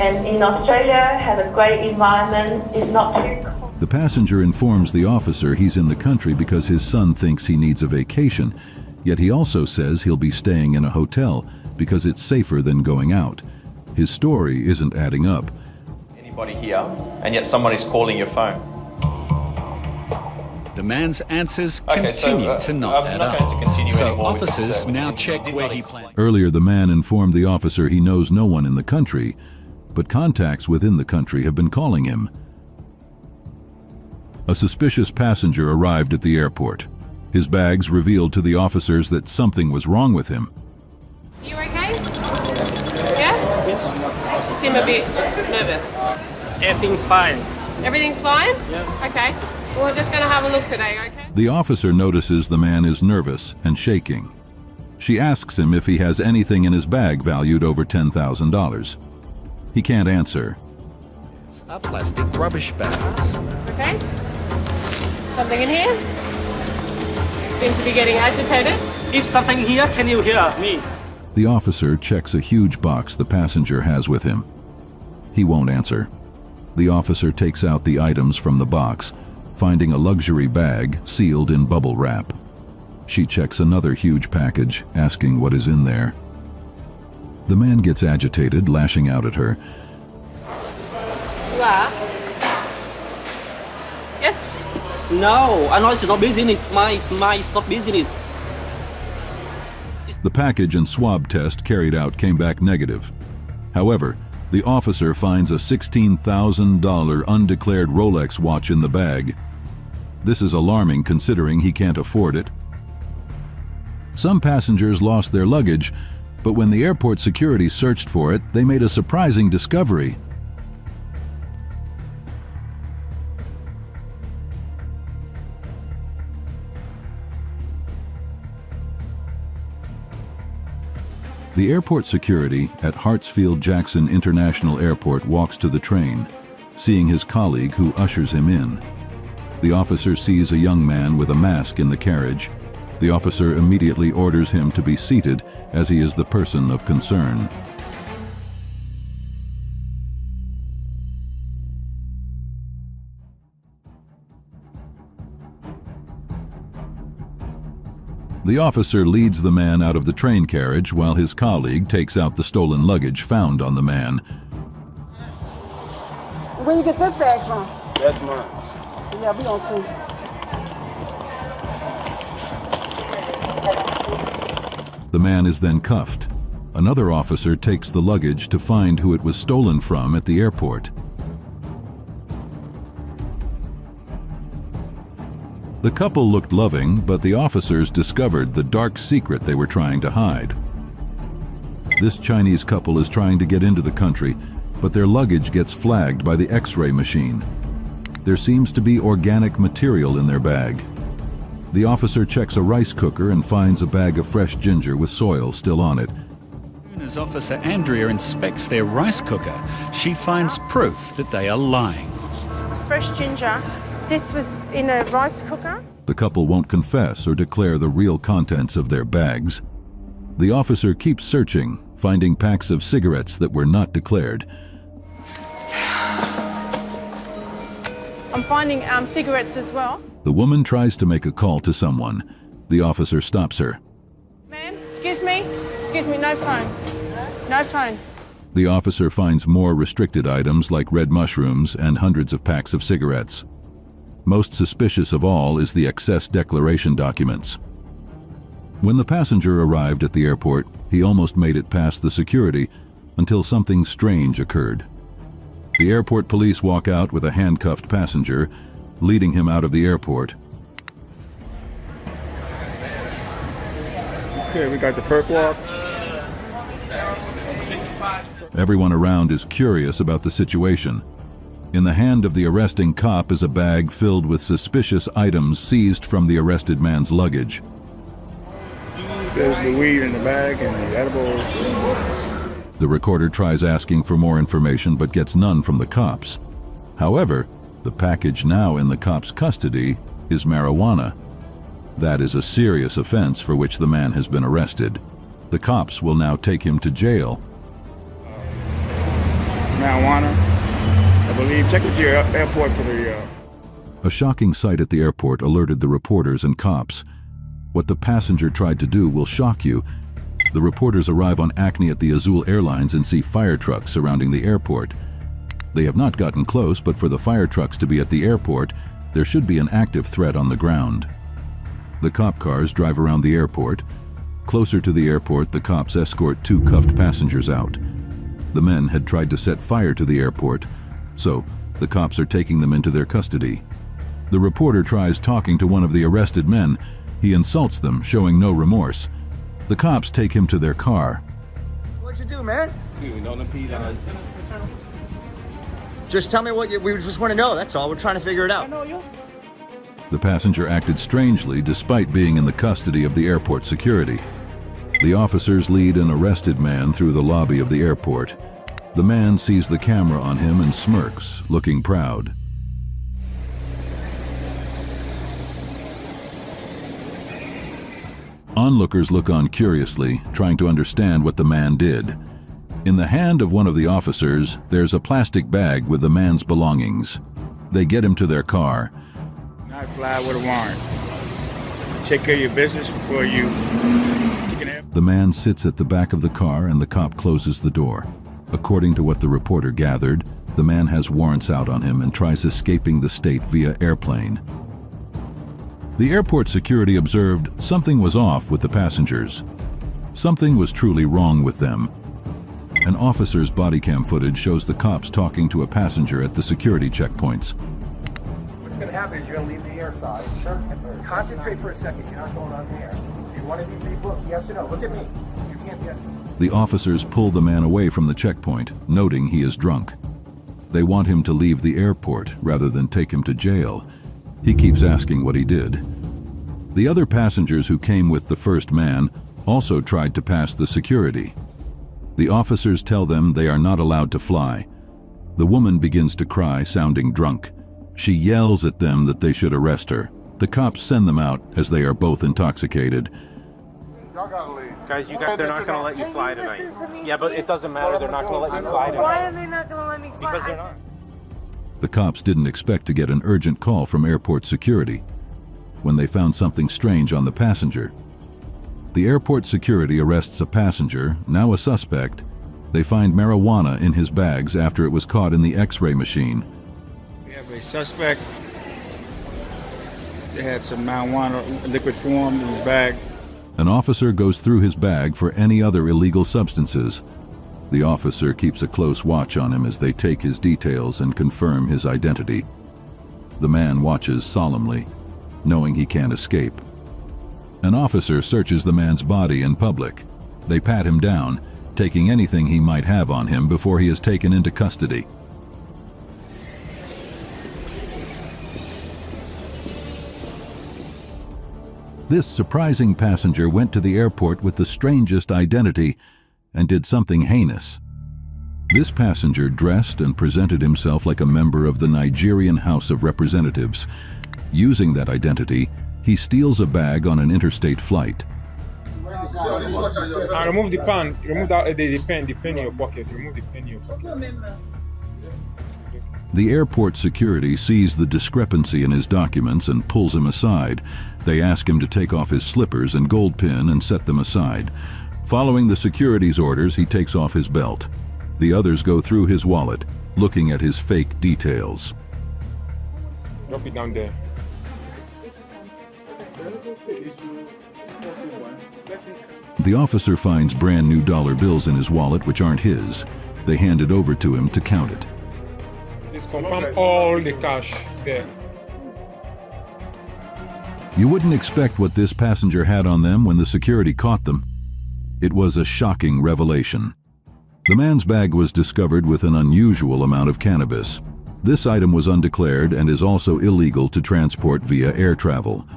and in Australia has a great environment, it's not too cold. The passenger informs the officer he's in the country because his son thinks he needs a vacation, yet he also says he'll be staying in a hotel because it's safer than going out. His story isn't adding up. Anybody here, and yet someone is calling your phone. The man's answers continue to not add up. So officers now check where he plans. Earlier, the man informed the officer he knows no one in the country, but contacts within the country have been calling him. A suspicious passenger arrived at the airport. His bags revealed to the officers that something was wrong with him. You okay? Yeah? You seem a bit nervous. Everything's fine. Everything's fine? Yeah. Okay. We're just going to have a look today, okay? The officer notices the man is nervous and shaking. She asks him if he has anything in his bag valued over $10,000. He can't answer. It's a plastic rubbish bags. Okay. Something in here? Seems to be getting agitated. If something here, can you hear me? The officer checks a huge box the passenger has with him. He won't answer. The officer takes out the items from the box, finding a luxury bag sealed in bubble wrap. She checks another huge package, asking what is in there. The man gets agitated, lashing out at her. You are? Yes? No, I know it's not business. It's not business. The package and swab test carried out came back negative. However, the officer finds a $16,000 undeclared Rolex watch in the bag. This is alarming considering he can't afford it. Some passengers lost their luggage, but when the airport security searched for it, they made a surprising discovery. The airport security at Hartsfield-Jackson International Airport walks to the train, seeing his colleague who ushers him in. The officer sees a young man with a mask in the carriage. The officer immediately orders him to be seated as he is the person of concern. The officer leads the man out of the train carriage while his colleague takes out the stolen luggage found on the man. Where you get this bag from? That's mine. Yeah, we don't see. The man is then cuffed. Another officer takes the luggage to find who it was stolen from at the airport. The couple looked loving, but the officers discovered the dark secret they were trying to hide. This Chinese couple is trying to get into the country, but their luggage gets flagged by the X-ray machine. There seems to be organic material in their bag. The officer checks a rice cooker and finds a bag of fresh ginger with soil still on it. As Officer Andrea inspects their rice cooker, she finds proof that they are lying. It's fresh ginger. This was in a rice cooker. The couple won't confess or declare the real contents of their bags. The officer keeps searching, finding packs of cigarettes that were not declared. I'm finding cigarettes as well. The woman tries to make a call to someone. The officer stops her. Ma'am, excuse me, no phone. No phone. The officer finds more restricted items like red mushrooms and hundreds of packs of cigarettes. Most suspicious of all is the excess declaration documents. When the passenger arrived at the airport, he almost made it past the security until something strange occurred. The airport police walk out with a handcuffed passenger, leading him out of the airport. Okay, we got the perk walk. Everyone around is curious about the situation. In the hand of the arresting cop is a bag filled with suspicious items seized from the arrested man's luggage. There's the weed in the bag and the edibles. The recorder tries asking for more information but gets none from the cops. However, the package now in the cop's custody is marijuana. That is a serious offense for which the man has been arrested. The cops will now take him to jail. Marijuana, I believe. Check with your airport for the... A shocking sight at the airport alerted the reporters and cops. What the passenger tried to do will shock you. The reporters arrive on Acme at the Azul Airlines and see fire trucks surrounding the airport. They have not gotten close, but for the fire trucks to be at the airport, there should be an active threat on the ground. The cop cars drive around the airport. Closer to the airport, the cops escort two cuffed passengers out. The men had tried to set fire to the airport, so the cops are taking them into their custody. The reporter tries talking to one of the arrested men. He insults them, showing no remorse. The cops take him to their car. What'd you do, man? Just tell me what we just want to know, that's all. We're trying to figure it out. The passenger acted strangely despite being in the custody of the airport security. The officers lead an arrested man through the lobby of the airport. The man sees the camera on him and smirks, looking proud. Onlookers look on curiously, trying to understand what the man did. In the hand of one of the officers, there's a plastic bag with the man's belongings. They get him to their car. Not fly with a warrant. Take care of your business before you... The man sits at the back of the car and the cop closes the door. According to what the reporter gathered, the man has warrants out on him and tries escaping the state via airplane. The airport security observed something was off with the passengers. Something was truly wrong with them. An officer's body cam footage shows the cops talking to a passenger at the security checkpoints. What's going to happen is you're going to leave the airside. Sure. Concentrate for a second. You're not going on the air. Do you want to be rebooked? Yes or no? Look at me. You can't be on. The officers pull the man away from the checkpoint, noting he is drunk. They want him to leave the airport rather than take him to jail. He keeps asking what he did. The other passengers who came with the first man also tried to pass the security. The officers tell them they are not allowed to fly. The woman begins to cry, sounding drunk. She yells at them that they should arrest her. The cops send them out as they are both intoxicated. Y'all gotta leave. Guys, they're not going to let you fly tonight. Yeah, but it doesn't matter. They're not going to let you fly tonight. Why are they not going to let me fly? Because they're not. The cops didn't expect to get an urgent call from airport security when they found something strange on the passenger. The airport security arrests a passenger, now a suspect. They find marijuana in his bags after it was caught in the X-ray machine. We have a suspect. They had some marijuana liquid form in his bag. An officer goes through his bag for any other illegal substances. The officer keeps a close watch on him as they take his details and confirm his identity. The man watches solemnly, knowing he can't escape. An officer searches the man's body in public. They pat him down, taking anything he might have on him before he is taken into custody. This surprising passenger went to the airport with the strangest identity and did something heinous. This passenger dressed and presented himself like a member of the Nigerian House of Representatives. Using that identity, he steals a bag on an interstate flight. Remove the pen. Remove the pen in your pocket. Remove the pen in your pocket. The airport security sees the discrepancy in his documents and pulls him aside. They ask him to take off his slippers and gold pin and set them aside. Following the security's orders, he takes off his belt. The others go through his wallet, looking at his fake details. Drop it down there. The officer finds brand new dollar bills in his wallet which aren't his. They hand it over to him to count it. Please confirm all the cash there. You wouldn't expect what this passenger had on them when the security caught them. It was a shocking revelation. The man's bag was discovered with an unusual amount of cannabis. This item was undeclared and is also illegal to transport via air travel.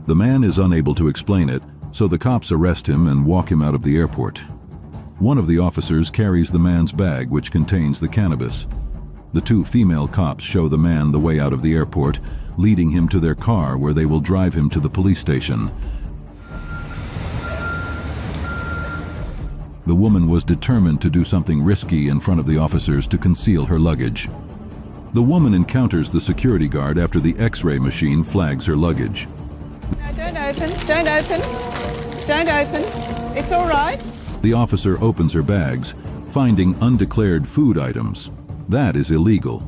The man is unable to explain it, so the cops arrest him and walk him out of the airport. One of the officers carries the man's bag, which contains the cannabis. The two female cops show the man the way out of the airport, leading him to their car where they will drive him to the police station. The woman was determined to do something risky in front of the officers to conceal her luggage. The woman encounters the security guard after the X-ray machine flags her luggage. No, don't open, don't open, don't open. It's all right. The officer opens her bags, finding undeclared food items. That is illegal.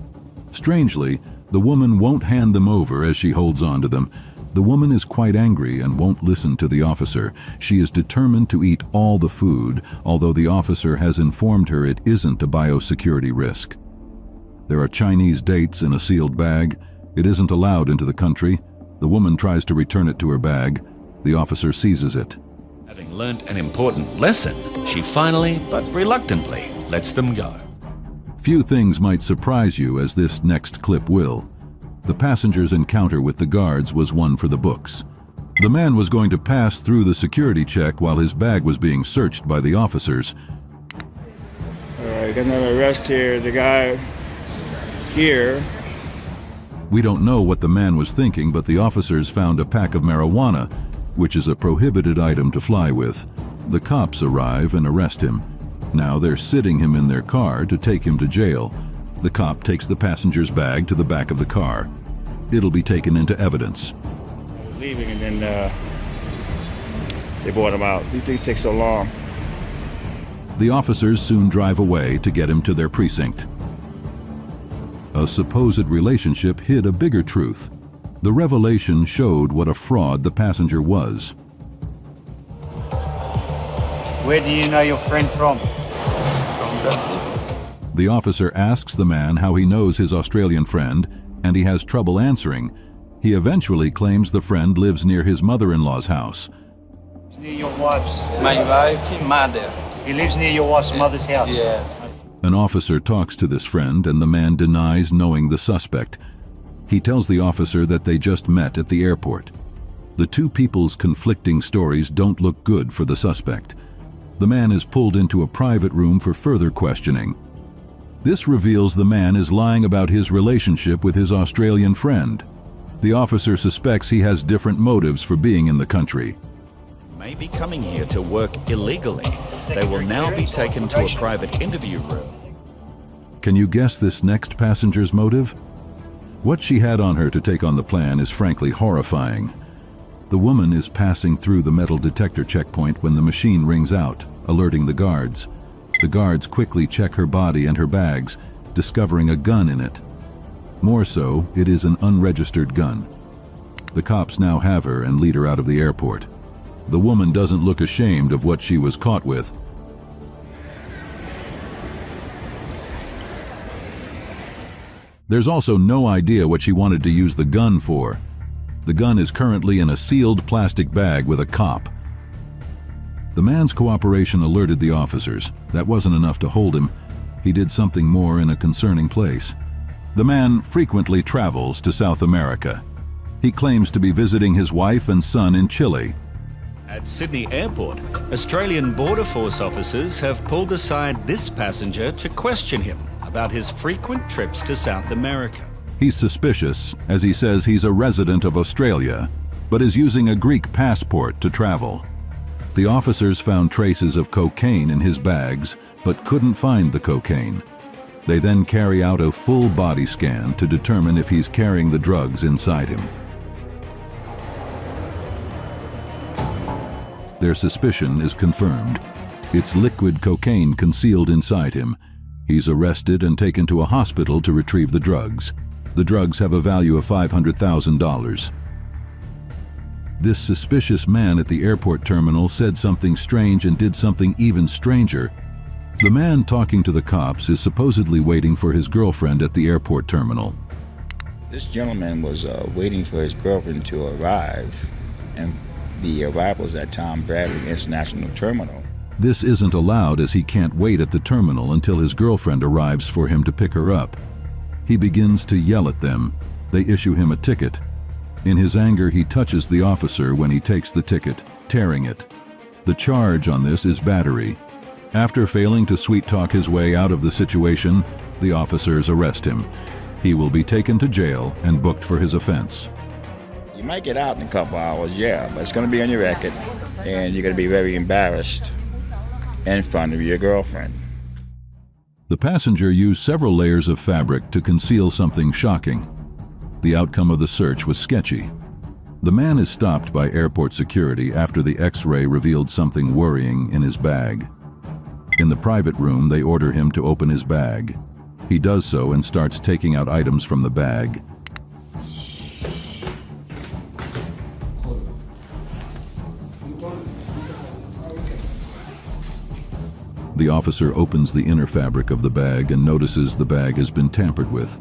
Strangely, the woman won't hand them over as she holds on to them. The woman is quite angry and won't listen to the officer. She is determined to eat all the food, although the officer has informed her it isn't a biosecurity risk. There are Chinese dates in a sealed bag. It isn't allowed into the country. The woman tries to return it to her bag. The officer seizes it. Having learnt an important lesson, she finally, but reluctantly, lets them go. Few things might surprise you, as this next clip will. The passenger's encounter with the guards was one for the books. The man was going to pass through the security check while his bag was being searched by the officers. All right, got another arrest here. The guy here. We don't know what the man was thinking, but the officers found a pack of marijuana, which is a prohibited item to fly with. The cops arrive and arrest him. Now they're sitting him in their car to take him to jail. The cop takes the passenger's bag to the back of the car. It'll be taken into evidence. Leaving and then they brought him out. These things take so long. The officers soon drive away to get him to their precinct. A supposed relationship hid a bigger truth. The revelation showed what a fraud the passenger was. Where do you know your friend from? The officer asks the man how he knows his Australian friend, and he has trouble answering. He eventually claims the friend lives near his mother-in-law's house. Near your wife's. My wife, mother. He lives near your wife's mother's house. Yeah. An officer talks to this friend, and the man denies knowing the suspect. He tells the officer that they just met at the airport. The two people's conflicting stories don't look good for the suspect. The man is pulled into a private room for further questioning. This reveals the man is lying about his relationship with his Australian friend. The officer suspects he has different motives for being in the country. May be coming here to work illegally. They will now be taken to a private interview room. Can you guess this next passenger's motive? What she had on her to take on the plan is frankly horrifying. The woman is passing through the metal detector checkpoint when the machine rings out, alerting the guards. The guards quickly check her body and her bags, discovering a gun in it. More so, it is an unregistered gun. The cops now have her and lead her out of the airport. The woman doesn't look ashamed of what she was caught with. There's also no idea what she wanted to use the gun for. The gun is currently in a sealed plastic bag with a cop. The man's cooperation alerted the officers. That wasn't enough to hold him. He did something more in a concerning place. The man frequently travels to South America. He claims to be visiting his wife and son in Chile. At Sydney Airport, Australian Border Force officers have pulled aside this passenger to question him about his frequent trips to South America. He's suspicious, as he says he's a resident of Australia, but is using a Greek passport to travel. The officers found traces of cocaine in his bags, but couldn't find the cocaine. They then carry out a full body scan to determine if he's carrying the drugs inside him. Their suspicion is confirmed. It's liquid cocaine concealed inside him. He's arrested and taken to a hospital to retrieve the drugs. The drugs have a value of $500,000. This suspicious man at the airport terminal said something strange and did something even stranger. The man talking to the cops is supposedly waiting for his girlfriend at the airport terminal. This gentleman was waiting for his girlfriend to arrive, and the arrival was at Tom Bradley International Terminal. This isn't allowed as he can't wait at the terminal until his girlfriend arrives for him to pick her up. He begins to yell at them. They issue him a ticket. In his anger, he touches the officer when he takes the ticket, tearing it. The charge on this is battery. After failing to sweet-talk his way out of the situation, the officers arrest him. He will be taken to jail and booked for his offense. You might get out in a couple hours, yeah, but it's going to be on your record, and you're going to be very embarrassed in front of your girlfriend. The passenger used several layers of fabric to conceal something shocking. The outcome of the search was sketchy. The man is stopped by airport security after the X-ray revealed something worrying in his bag. In the private room, they order him to open his bag. He does so and starts taking out items from the bag. The officer opens the inner fabric of the bag and notices the bag has been tampered with.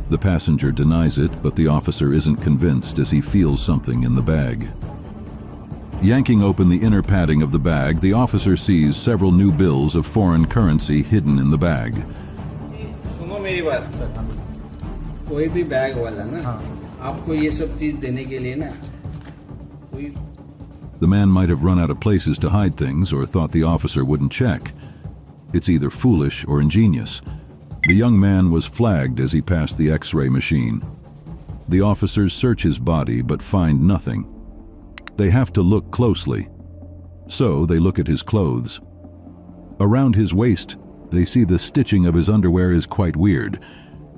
The passenger denies it, but the officer isn't convinced as he feels something in the bag. Yanking open the inner padding of the bag, the officer sees several new bills of foreign currency hidden in the bag. सुनो मेरी बात कोई भी bag वाला ना आपको ये सब चीज देने के लिए ना कोई The man might have run out of places to hide things or thought the officer wouldn't check. It's either foolish or ingenious. The young man was flagged as he passed the X-ray machine. The officers search his body but find nothing. They have to look closely. So they look at his clothes. Around his waist, they see the stitching of his underwear is quite weird.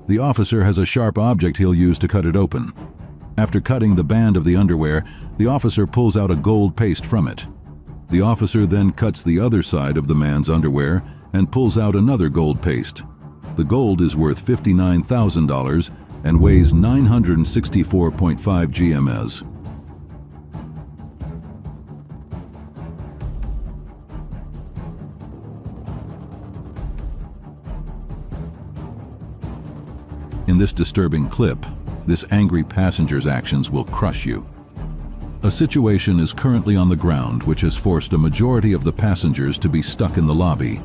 The officer has a sharp object he'll use to cut it open. After cutting the band of the underwear, the officer pulls out a gold paste from it. The officer then cuts the other side of the man's underwear and pulls out another gold paste. The gold is worth $59,000 and weighs 964.5 grams. In this disturbing clip, this angry passenger's actions will crush you. A situation is currently on the ground which has forced a majority of the passengers to be stuck in the lobby.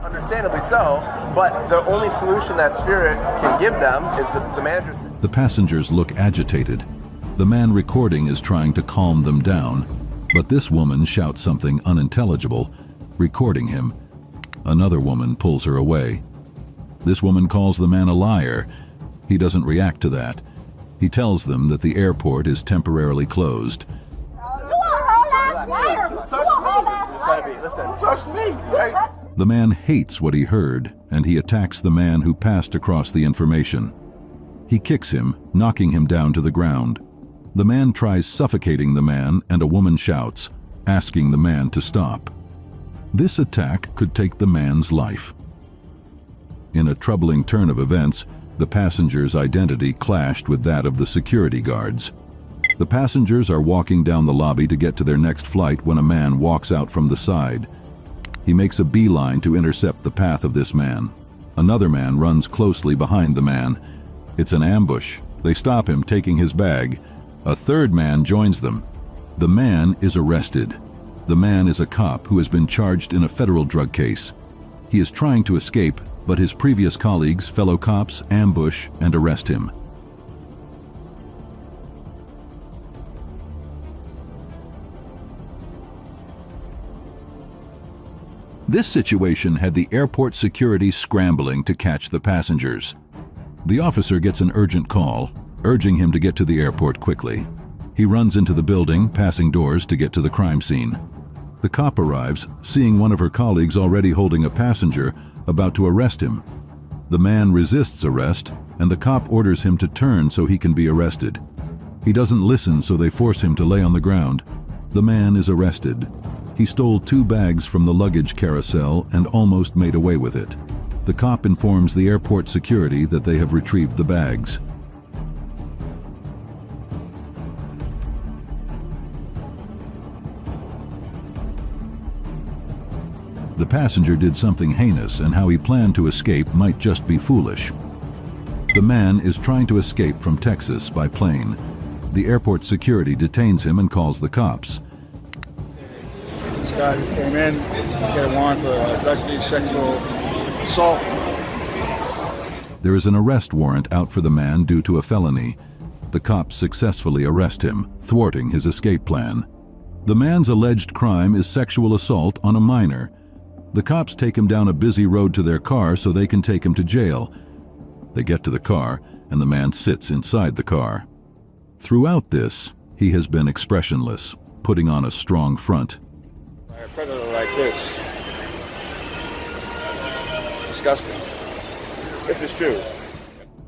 Understandably so, but the only solution that Spirit can give them is the manager's. The passengers look agitated. The man recording is trying to calm them down, but this woman shouts something unintelligible, recording him. Another woman pulls her away. This woman calls the man a liar. He doesn't react to that. He tells them that the airport is temporarily closed. Listen, touch me, right? The man hates what he heard, and he attacks the man who passed across the information. He kicks him, knocking him down to the ground. The man tries suffocating the man, and a woman shouts, asking the man to stop. This attack could take the man's life. In a troubling turn of events, The passenger's identity clashed with that of the security guards. The passengers are walking down the lobby to get to their next flight when a man walks out from the side. He makes a beeline to intercept the path of this man. Another man runs closely behind the man. It's an ambush. They stop him, taking his bag. A third man joins them. The man is arrested. The man is a cop who has been charged in a federal drug case. He is trying to escape, but his previous colleagues, fellow cops, ambush and arrest him. This situation had the airport security scrambling to catch the passengers. The officer gets an urgent call, urging him to get to the airport quickly. He runs into the building, passing doors to get to the crime scene. The cop arrives, seeing one of her colleagues already holding a passenger, about to arrest him. The man resists arrest, and the cop orders him to turn so he can be arrested. He doesn't listen, so they force him to lay on the ground. The man is arrested. He stole 2 bags from the luggage carousel and almost made away with it. The cop informs the airport security that they have retrieved the bags. The passenger did something heinous, and how he planned to escape might just be foolish. The man is trying to escape from Texas by plane. The airport security detains him and calls the cops. This guy just came in, got a warrant for allegedly sexual assault. There is an arrest warrant out for the man due to a felony. The cops successfully arrest him, thwarting his escape plan. The man's alleged crime is sexual assault on a minor. The cops take him down a busy road to their car so they can take him to jail. They get to the car, and the man sits inside the car. Throughout this, he has been expressionless, putting on a strong front. A predator like this. Disgusting. If it's true.